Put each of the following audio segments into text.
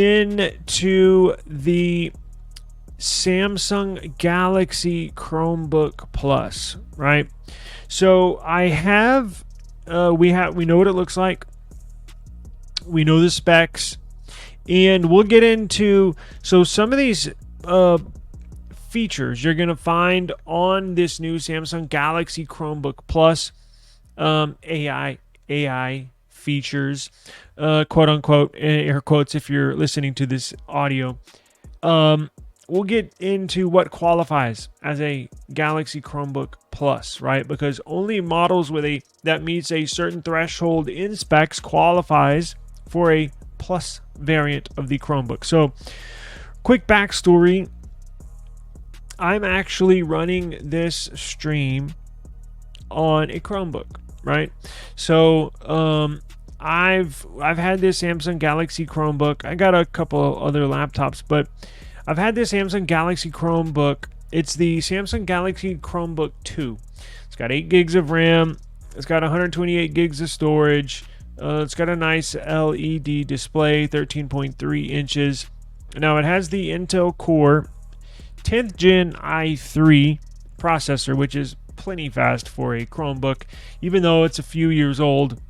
into the Samsung Galaxy Chromebook Plus, right? So I have, we know what it looks like. We know the specs, and we'll get into, so some of these features you're going to find on this new Samsung Galaxy Chromebook Plus, AI features, quote unquote, air quotes if you're listening to this audio. We'll get into what qualifies as a Galaxy Chromebook Plus, right? Because only models with that meets a certain threshold in specs qualifies for a Plus variant of the Chromebook. So, quick backstory. I'm actually running this stream on a Chromebook, right? So, I've had this Samsung Galaxy Chromebook. I got a couple other laptops, but I've had this Samsung Galaxy Chromebook. It's the Samsung Galaxy Chromebook 2. It's got 8 gigs of RAM. It's got 128 gigs of storage. It's got a nice LED display, 13.3 inches. Now, it has the Intel Core 10th Gen i3 processor, which is plenty fast for a Chromebook, even though it's a few years old.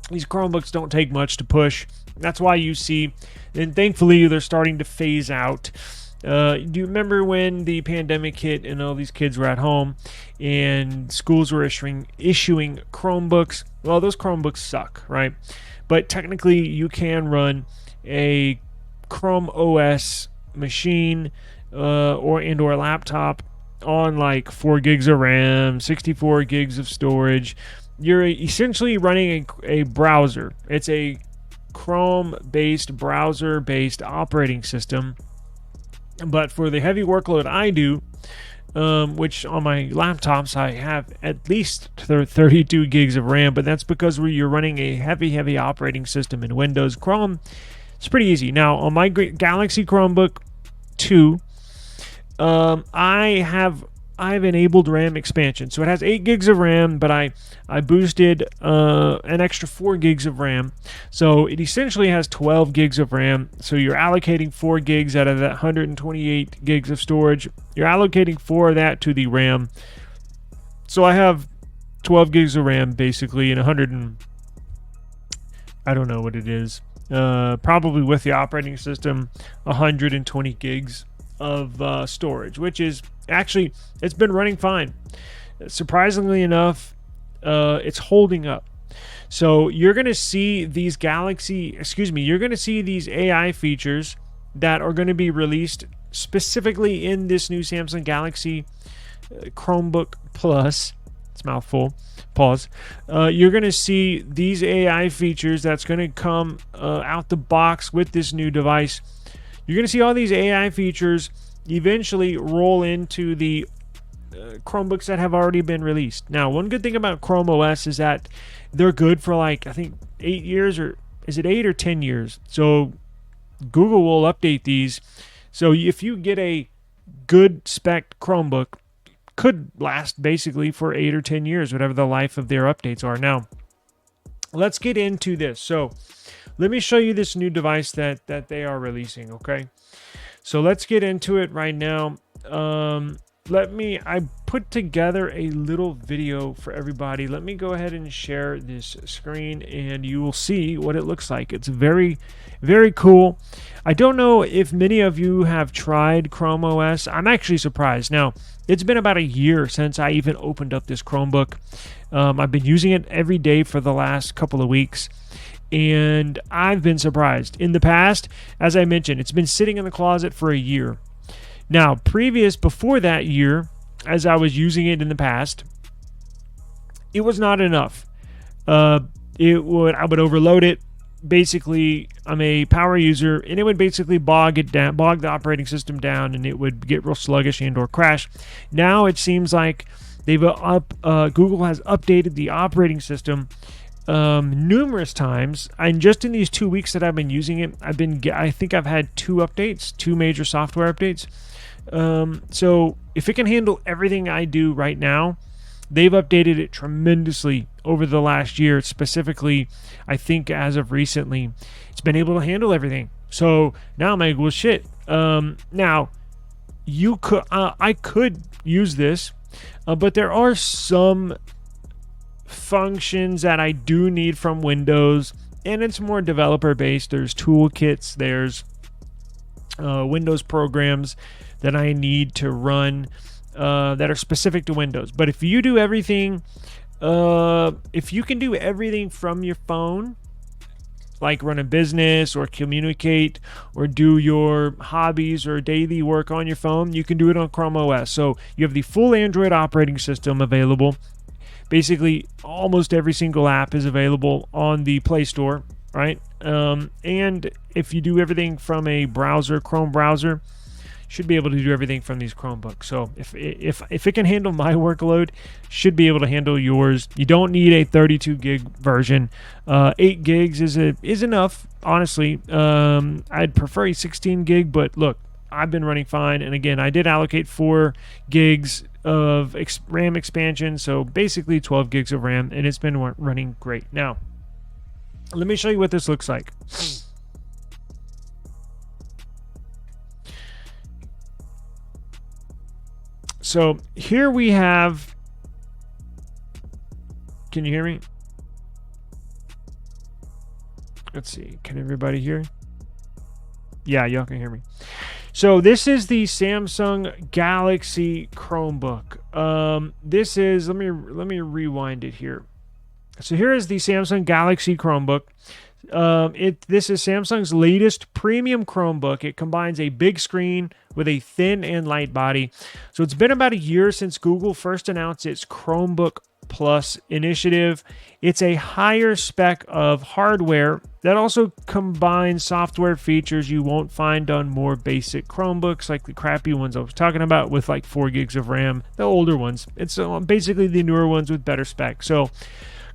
These Chromebooks don't take much to push. That's why you see, and thankfully they're starting to phase out. Do you remember when the pandemic hit and all these kids were at home and schools were issuing Chromebooks? Well, those Chromebooks suck, right? But technically you can run a Chrome OS machine or a laptop on like 4 gigs of RAM, 64 gigs of storage. You're essentially running a browser. It's a Chrome-based, browser-based operating system. But for the heavy workload I do, which on my laptops I have at least 32 gigs of RAM, but that's because you're running a heavy operating system in Windows. Chrome, it's pretty easy. Now, on my Galaxy Chromebook 2, I've enabled RAM expansion. So it has 8 gigs of RAM, but I boosted an extra 4 gigs of RAM. So it essentially has 12 gigs of RAM. So you're allocating 4 gigs out of that 128 gigs of storage. You're allocating 4 of that to the RAM. So I have 12 gigs of RAM basically, and I don't know what it is. Probably with the operating system, 120 gigs of storage, which is actually, it's been running fine. Surprisingly enough, it's holding up. So you're going to see these you're going to see these AI features that are going to be released specifically in this new Samsung Galaxy Chromebook Plus. It's a mouthful. Pause. You're going to see these AI features that's going to come out the box with this new device. You're going to see all these AI features eventually roll into the Chromebooks that have already been released. Now, one good thing about Chrome OS is that they're good for like, I think 8 years, or is it 8 or 10 years? So Google will update these. So if you get a good spec Chromebook, could last basically for 8 or 10 years, whatever the life of their updates are. Now, let's get into this. So let me show you this new device that they are releasing, okay? So let's get into it right now. I put together a little video for everybody. Let me go ahead and share this screen and you will see what it looks like. It's very, very cool. I don't know if many of you have tried Chrome OS. I'm actually surprised. Now, it's been about a year since I even opened up this Chromebook. I've been using it every day for the last couple of weeks, and I've been surprised. In the past, as I mentioned, it's been sitting in the closet for a year. Now, before that year, as I was using it in the past, it was not enough. I would overload it. Basically, I'm a power user, and it would basically bog the operating system down, and it would get real sluggish and or crash. Now it seems like Google has updated the operating system numerous times, and just in these 2 weeks that I've been using it, I think I've had two major software updates. So if it can handle everything I do right now, they've updated it tremendously over the last year. Specifically, I think as of recently, it's been able to handle everything. So now I'm like, well, shit. Now I could use this, but there are some functions that I do need from Windows, and it's more developer based. There's toolkits, there's Windows programs that I need to run that are specific to Windows. But if you do everything, if you can do everything from your phone, like run a business or communicate or do your hobbies or daily work on your phone, you can do it on Chrome OS. So you have the full Android operating system available. Basically, almost every single app is available on the Play Store, right? And if you do everything from a browser, Chrome browser, should be able to do everything from these Chromebooks. So if it can handle my workload, should be able to handle yours. You don't need a 32 gig version. 8 gigs is enough, honestly. I'd prefer a 16 gig, but look, I've been running fine. And again, I did allocate 4 gigs of RAM expansion, so basically 12 gigs of RAM, and it's been running great. Now, let me show you what this looks like. So here we have, can you hear me? Let's see, can everybody hear? Yeah, y'all can hear me. So this is the Samsung Galaxy Chromebook. This is, let me rewind it here. So here is the Samsung Galaxy Chromebook. This is Samsung's latest premium Chromebook. It combines a big screen with a thin and light body. So it's been about a year since Google first announced its Chromebook Plus initiative. It's a higher spec of hardware that also combines software features you won't find on more basic Chromebooks, like the crappy ones I was talking about with like 4 gigs of RAM, the older ones. It's basically the newer ones with better specs. So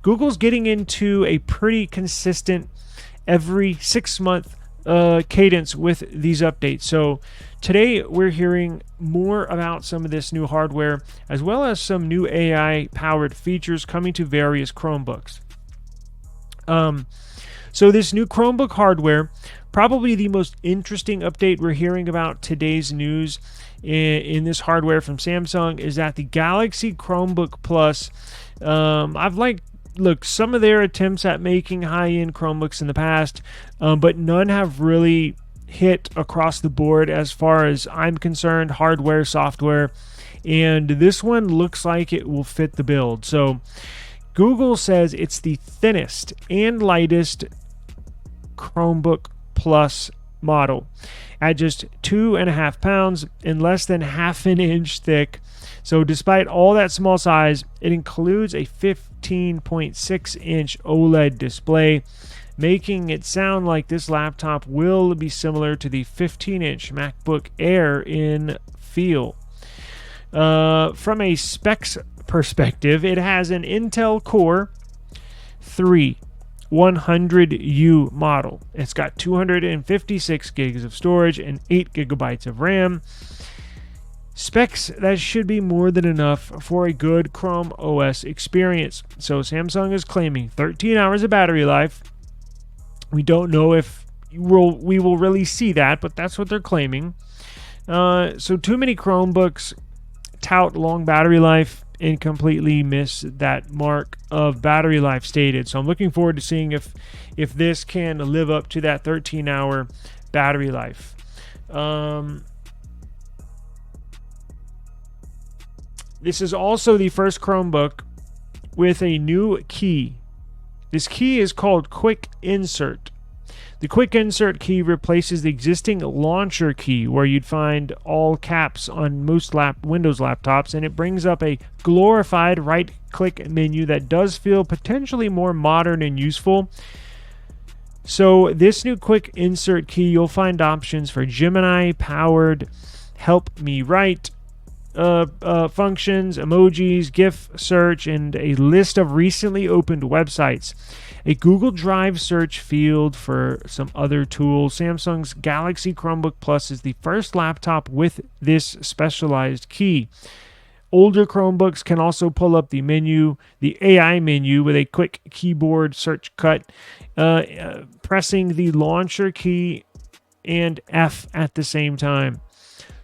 Google's getting into a pretty consistent every 6-month cadence with these updates. So today we're hearing more about some of this new hardware, as well as some new AI-powered features coming to various Chromebooks. So this new Chromebook hardware, probably the most interesting update we're hearing about today's news in this hardware from Samsung, is that the Galaxy Chromebook Plus, look, some of their attempts at making high-end Chromebooks in the past, but none have really hit across the board as far as I'm concerned, hardware, software, and this one looks like it will fit the build. So Google says it's the thinnest and lightest Chromebook Plus model at just 2.5 pounds and less than half an inch thick. So despite all that small size, it includes a 15.6-inch OLED display, making it sound like this laptop will be similar to the 15-inch MacBook Air in feel. From a specs perspective, it has an Intel Core 3 100U model. It's got 256 gigs of storage and 8 gigabytes of RAM. Specs that should be more than enough for a good Chrome OS experience. So Samsung is claiming 13 hours of battery life. We don't know if we will really see that, but that's what they're claiming. So too many Chromebooks tout long battery life and completely miss that mark of battery life stated. So I'm looking forward to seeing if this can live up to that 13-hour battery life. This is also the first Chromebook with a new key. This key is called Quick Insert. The Quick Insert key replaces the existing launcher key where you'd find all caps on most Windows laptops, and it brings up a glorified right-click menu that does feel potentially more modern and useful. So this new Quick Insert key, you'll find options for Gemini-powered Help Me Write functions, emojis, GIF search, and a list of recently opened websites. A Google Drive search field for some other tools. Samsung's Galaxy Chromebook Plus is the first laptop with this specialized key. Older Chromebooks can also pull up the menu, the AI menu, with a quick keyboard search cut. Pressing the launcher key and F at the same time.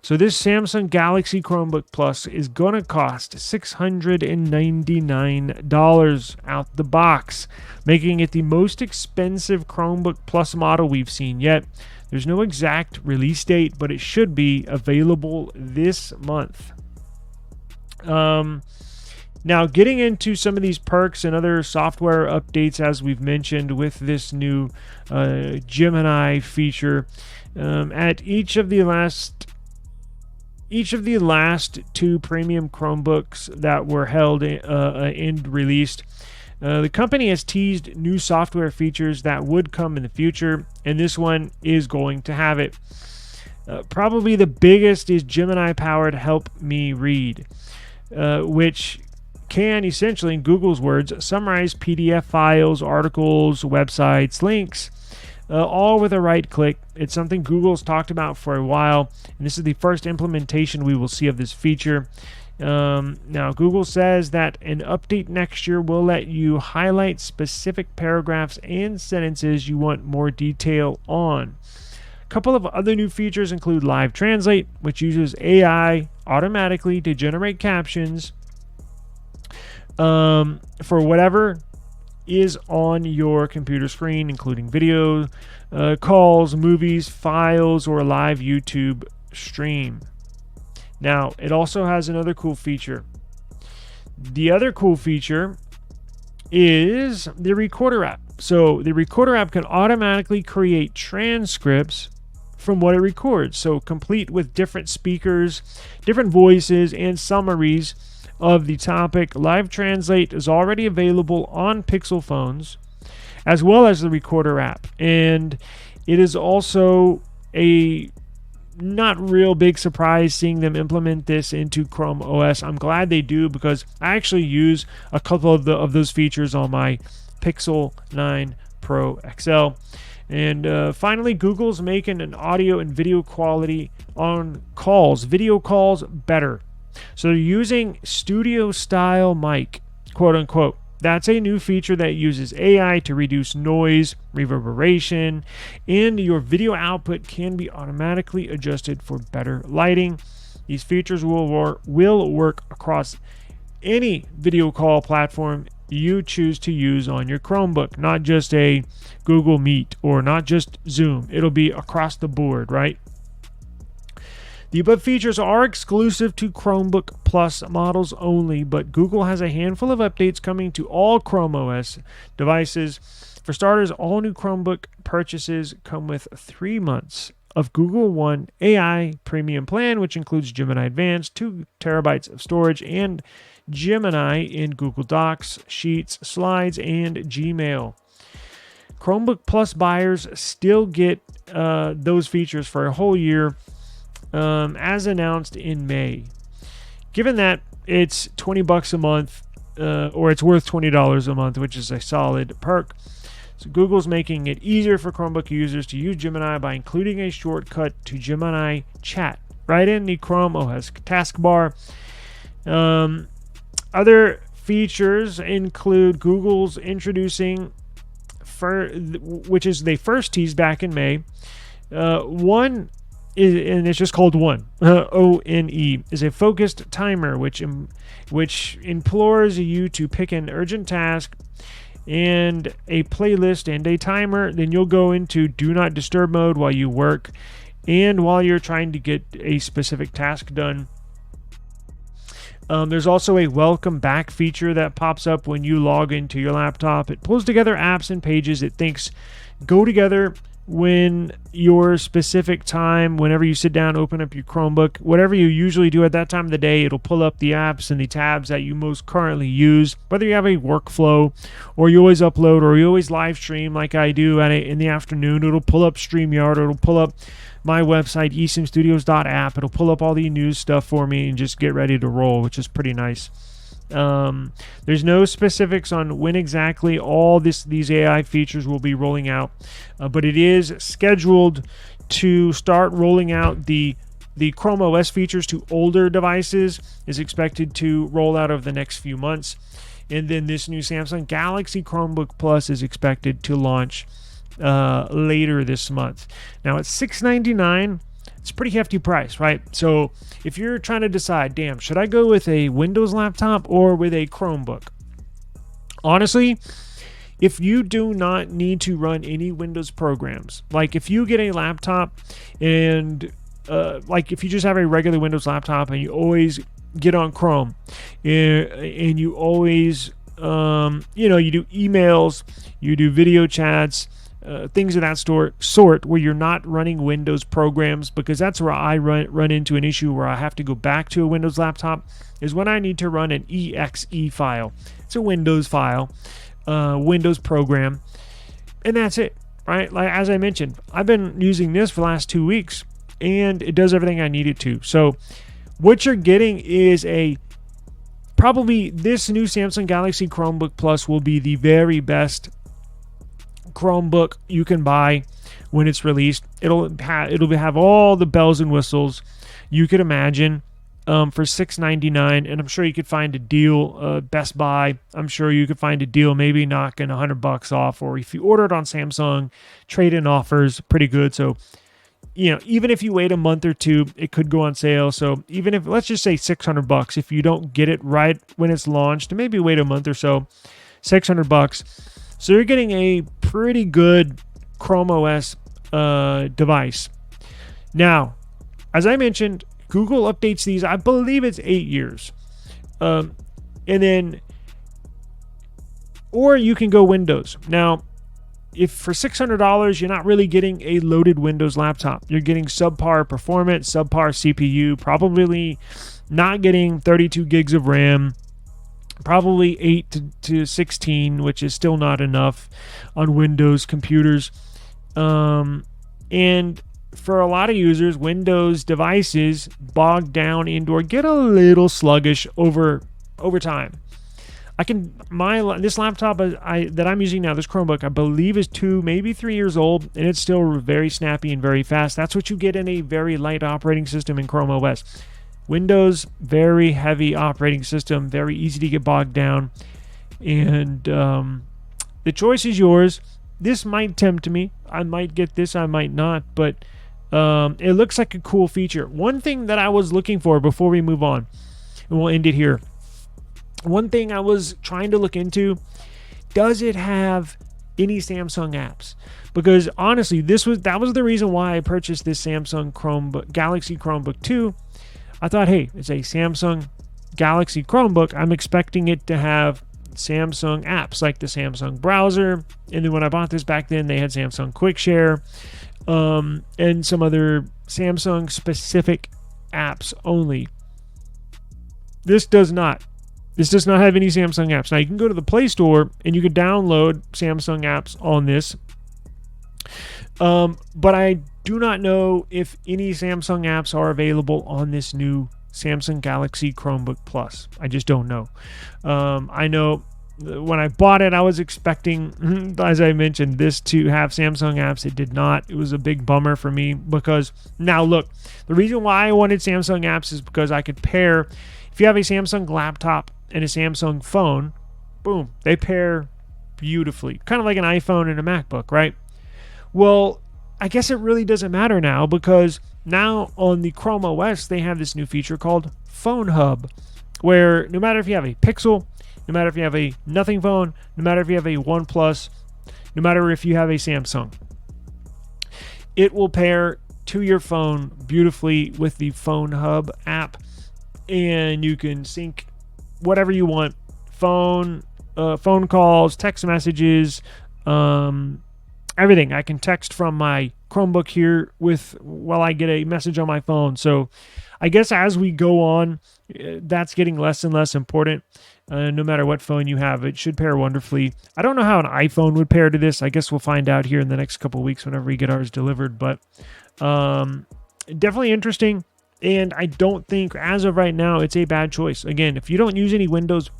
So this Samsung Galaxy Chromebook Plus is going to cost $699 out the box, making it the most expensive Chromebook Plus model we've seen yet. There's no exact release date, but it should be available this month. Now, getting into some of these perks and other software updates, as we've mentioned with this new Gemini feature, at each of the last two premium Chromebooks that were held and released, the company has teased new software features that would come in the future, and this one is going to have it. Probably the biggest is Gemini-powered Help Me Read, which can essentially, in Google's words, summarize PDF files, articles, websites, links, all with a right click. It's something Google's talked about for a while, and this is the first implementation we will see of this feature. Now, Google says that an update next year will let you highlight specific paragraphs and sentences you want more detail on. A couple of other new features include Live Translate, which uses AI automatically to generate captions for whatever is on your computer screen, including video, calls, movies, files, or a live YouTube stream. Now, it also has another cool feature. The other cool feature is the Recorder app. So the Recorder app can automatically create transcripts from what it records. So complete with different speakers, different voices, and summaries of the topic. Live Translate is already available on Pixel phones, as well as the Recorder app. And it is also a not real big surprise seeing them implement this into Chrome OS. I'm glad they do, because I actually use a couple of those features on my Pixel 9 Pro XL. And finally, Google's making an audio and video quality on calls, video calls, better. So they're using studio style mic, quote unquote. That's a new feature that uses AI to reduce noise, reverberation, and your video output can be automatically adjusted for better lighting. These features will work across any video call platform you choose to use on your Chromebook, not just a Google Meet or not just Zoom. It'll be across the board, right? The above features are exclusive to Chromebook Plus models only, but Google has a handful of updates coming to all Chrome OS devices. For starters, all new Chromebook purchases come with 3 months of Google One AI Premium Plan, which includes Gemini Advanced, 2 terabytes of storage, and Gemini in Google Docs, Sheets, Slides, and Gmail. Chromebook Plus buyers still get those features for a whole year, as announced in May. Given that it's $20 a month, or it's worth $20 a month, which is a solid perk, so Google's making it easier for Chromebook users to use Gemini by including a shortcut to Gemini Chat right in the Chrome OS taskbar. Other features include Google's introducing, which is they first teased back in May, One, and it's just called One, ONE, is a focused timer which implores you to pick an urgent task and a playlist and a timer. Then you'll go into do not disturb mode while you work and while you're trying to get a specific task done. There's also a welcome back feature that pops up when you log into your laptop. It pulls together apps and pages it thinks go together when your specific time, whenever you sit down, open up your Chromebook, whatever you usually do at that time of the day, it'll pull up the apps and the tabs that you most currently use, whether you have a workflow or you always upload or you always live stream like I do in the afternoon. It'll pull up StreamYard, or it'll pull up my website, esimstudios.app. It'll pull up all the news stuff for me and just get ready to roll, which is pretty nice. There's no specifics on when exactly all these AI features will be rolling out, but it is scheduled to start rolling out. The Chrome OS features to older devices is expected to roll out over the next few months, and then this new Samsung Galaxy Chromebook Plus is expected to launch later this month. Now it's $699. It's a pretty hefty price, right? So if you're trying to decide, damn, should I go with a Windows laptop or with a Chromebook? Honestly, if you do not need to run any Windows programs, like if you get a laptop and like if you just have a regular Windows laptop and you always get on Chrome and you always, you do emails, you do video chats, things of that sort where you're not running Windows programs, because that's where I run into an issue where I have to go back to a Windows laptop, is when I need to run an exe file. It's a Windows file, Windows program, and that's it, right? Like as I mentioned, I've been using this for the last 2 weeks, and it does everything I need it to. So what you're getting is probably this new Samsung Galaxy Chromebook Plus will be the very best Chromebook you can buy when it's released. It'll have all the bells and whistles you could imagine for $699, and I'm sure you could find a deal. Best Buy, I'm sure you could find a deal, maybe knocking $100 off, or if you order it on Samsung, trade-in offers pretty good. So even if you wait a month or two, it could go on sale. So even if, let's just say $600, if you don't get it right when it's launched, maybe wait a month or so, $600. So you're getting a pretty good Chrome OS device. Now, as I mentioned, Google updates these, I believe it's 8 years. Or you can go Windows. Now, if for $600, you're not really getting a loaded Windows laptop. You're getting subpar performance, subpar CPU, probably not getting 32 gigs of RAM, probably 8 to 16, which is still not enough on Windows computers. And for a lot of users, Windows devices bog down or get a little sluggish over time. This laptop that I'm using now, this Chromebook, I believe is 2, maybe 3 years old, and it's still very snappy and very fast. That's what you get in a very light operating system in Chrome OS. Windows, very heavy operating system, very easy to get bogged down, and the choice is yours. This might tempt me. I might get this, I might not, but it looks like a cool feature. One thing that I was looking for before we move on, and we'll end it here. One thing I was trying to look into, does it have any Samsung apps? Because honestly, that was the reason why I purchased this Samsung Galaxy Chromebook 2. I thought, hey, it's a Samsung Galaxy Chromebook. I'm expecting it to have Samsung apps like the Samsung browser. And then when I bought this back then, they had Samsung Quick Share and some other Samsung specific apps only. This does not. This does not have any Samsung apps. Now, you can go to the Play Store and you can download Samsung apps on this. But I do not know if any Samsung apps are available on this new Samsung Galaxy Chromebook Plus. I just don't know. I know when I bought it, I was expecting, as I mentioned, this to have Samsung apps. It did not. It was a big bummer for me because, now look, the reason why I wanted Samsung apps is because I could pair, if you have a Samsung laptop and a Samsung phone, boom, they pair beautifully. Kind of like an iPhone and a MacBook, right? Well, I guess it really doesn't matter now, because now on the Chrome OS, they have this new feature called Phone Hub, where no matter if you have a Pixel, no matter if you have a nothing phone, no matter if you have a OnePlus, no matter if you have a Samsung, it will pair to your phone beautifully with the Phone Hub app, and you can sync whatever you want, phone calls, text messages, everything. I can text from my Chromebook here while I get a message on my phone. So I guess as we go on, that's getting less and less important. No matter what phone you have, it should pair wonderfully. I don't know how an iPhone would pair to this. I guess we'll find out here in the next couple of weeks whenever we get ours delivered. But definitely interesting. And I don't think, as of right now, it's a bad choice. Again, if you don't use any Windows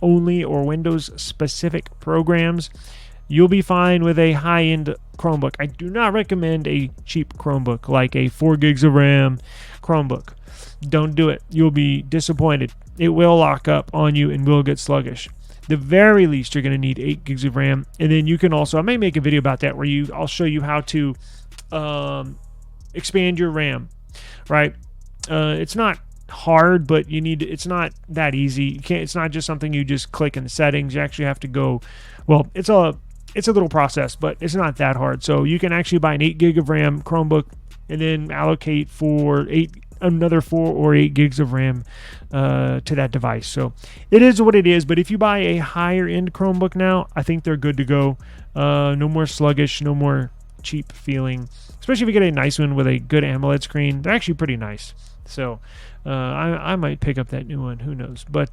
only or Windows specific programs, you'll be fine with a high-end Chromebook. I do not recommend a cheap Chromebook, like a 4 gigs of RAM Chromebook. Don't do it. You'll be disappointed. It will lock up on you and will get sluggish. the very least, you're going to need 8 gigs of RAM. And then you can also, I may make a video about that where I'll show you how to expand your RAM, right? It's not hard, but it's not that easy. It's not just something you just click in the settings. You actually have to go, well, it's a little process, but it's not that hard. So you can actually buy an 8 gig of RAM Chromebook and then allocate for another 4 or 8 gigs of RAM to that device. So it is what it is. But if you buy a higher end Chromebook now, I think they're good to go. No more sluggish, no more cheap feeling, especially if you get a nice one with a good AMOLED screen. They're actually pretty nice. So I might pick up that new one. Who knows? But